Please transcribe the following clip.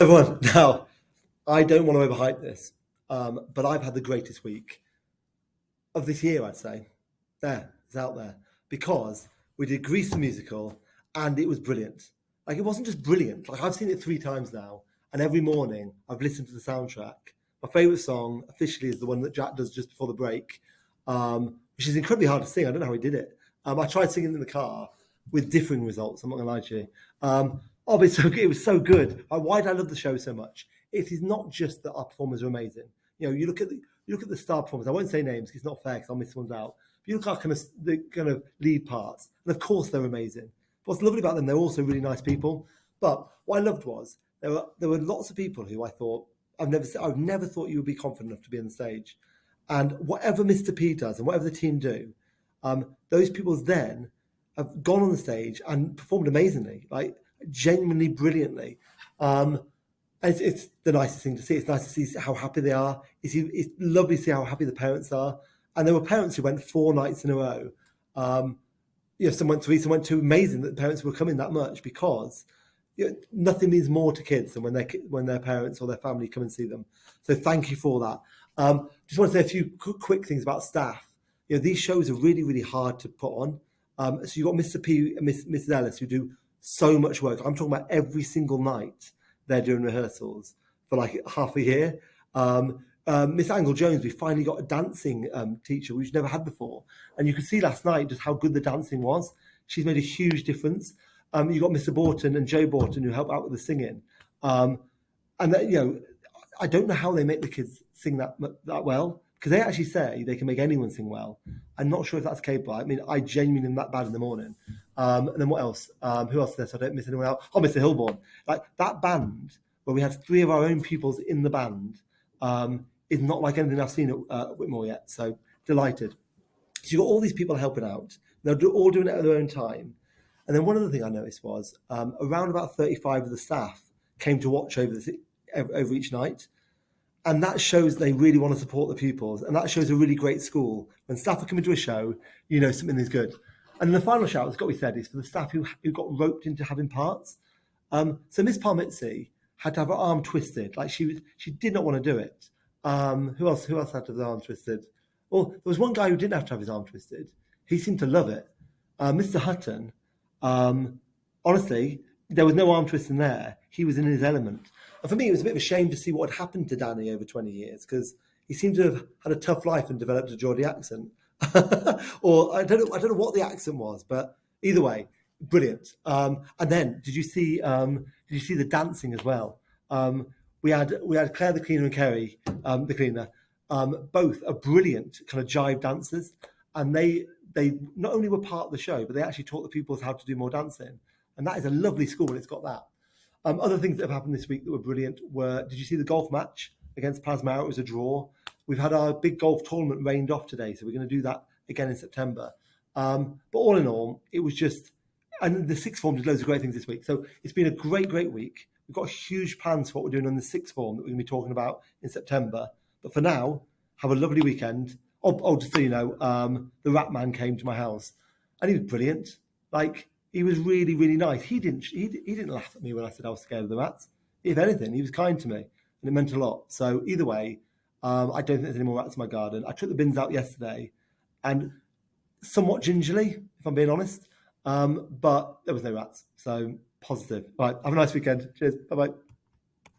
Everyone, now, I don't want to overhype this, but I've had the greatest week of this year, I'd say. It's out there. Because we did Grease the musical and it was brilliant. Like, it wasn't just brilliant. Like, I've seen it 3 times now, and every morning I've listened to the soundtrack. My favourite song officially is the one that Jack does just before the break, which is incredibly hard to sing. I don't know how he did it. I tried singing in the car with differing results. I'm not going to lie to you. But it's so good. It was so good. Why did I love the show so much? It is not just that our performers are amazing. You know, you look at the star performers. I won't say names because it's not fair because I'll miss ones out. But you look at the kind of lead parts, and of course they're amazing. But what's lovely about them, they're also really nice people. But what I loved was there were lots of people who I thought I've never thought you would be confident enough to be on the stage. And whatever Mr. P does and whatever the team do, those people then have gone on the stage and performed amazingly, like genuinely brilliantly. It's the nicest thing to see. It's nice to see how happy they are. It's lovely to see how happy the parents are. And there were parents who went 4 nights in a row. Some went 3, some went 2. Amazing that the parents were coming that much because nothing means more to kids than when their parents or their family come and see them. So thank you for that. Just want to say a few quick things about staff. These shows are really, really hard to put on. So you've got Mr. P and Mrs. Ellis who do so much work. I'm talking about every single night they're doing rehearsals for like half a year. Miss Angle Jones, we finally got a dancing teacher we've never had before. And you could see last night just how good the dancing was. She's made a huge difference. You've got Mr. Borton and Joe Borton who help out with the singing. And I don't know how they make the kids sing that well, because they actually say they can make anyone sing well. I'm not sure if that's capable. I mean, I genuinely am that bad in the morning. And then what else? Who else is there so I don't miss anyone out? Oh, Mr. Hilborn. Like, that band, where we had 3 of our own pupils in the band, is not like anything I've seen at Whitmore yet. So, delighted. So you've got all these people helping out. They're all doing it at their own time. And then one other thing I noticed was around about 35 of the staff came to watch over each night. And that shows they really want to support the pupils. And that shows a really great school. When staff are coming to a show, something is good. And then the final shout that's got to be said is for the staff who got roped into having parts. So Miss Parmitzi had to have her arm twisted. Like she did not want to do it. Who else had to have his arm twisted? Well, there was one guy who didn't have to have his arm twisted. He seemed to love it. Mr. Hutton, honestly, there was no arm twisting there. He was in his element. And for me, it was a bit of a shame to see what had happened to Danny over 20 years because he seemed to have had a tough life and developed a Geordie accent. Or I don't know what the accent was, but either way, brilliant. And then did you see the dancing as well? We had Claire the cleaner and Kerry the cleaner. Both are brilliant kind of jive dancers, and they not only were part of the show, but they actually taught the pupils how to do more dancing. And that is a lovely school, and it's got that. Other things that have happened this week that were brilliant were, did you see the golf match against Plasmara? It was a draw. We've had our big golf tournament rained off today, so we're going to do that again in September. But all in all, it was just, and the sixth form did loads of great things this week. So it's been a great, great week. We've got huge plans for what we're doing on the sixth form that we're going to be talking about in September. But for now, have a lovely weekend. Just so you know, the Rat Man came to my house, and he was brilliant. Like, he was really, really nice. He didn't laugh at me when I said I was scared of the rats. If anything, he was kind to me, and it meant a lot. So either way, I don't think there's any more rats in my garden. I took the bins out yesterday, and somewhat gingerly, if I'm being honest, but there was no rats. So positive. Right, have a nice weekend. Cheers. Bye-bye.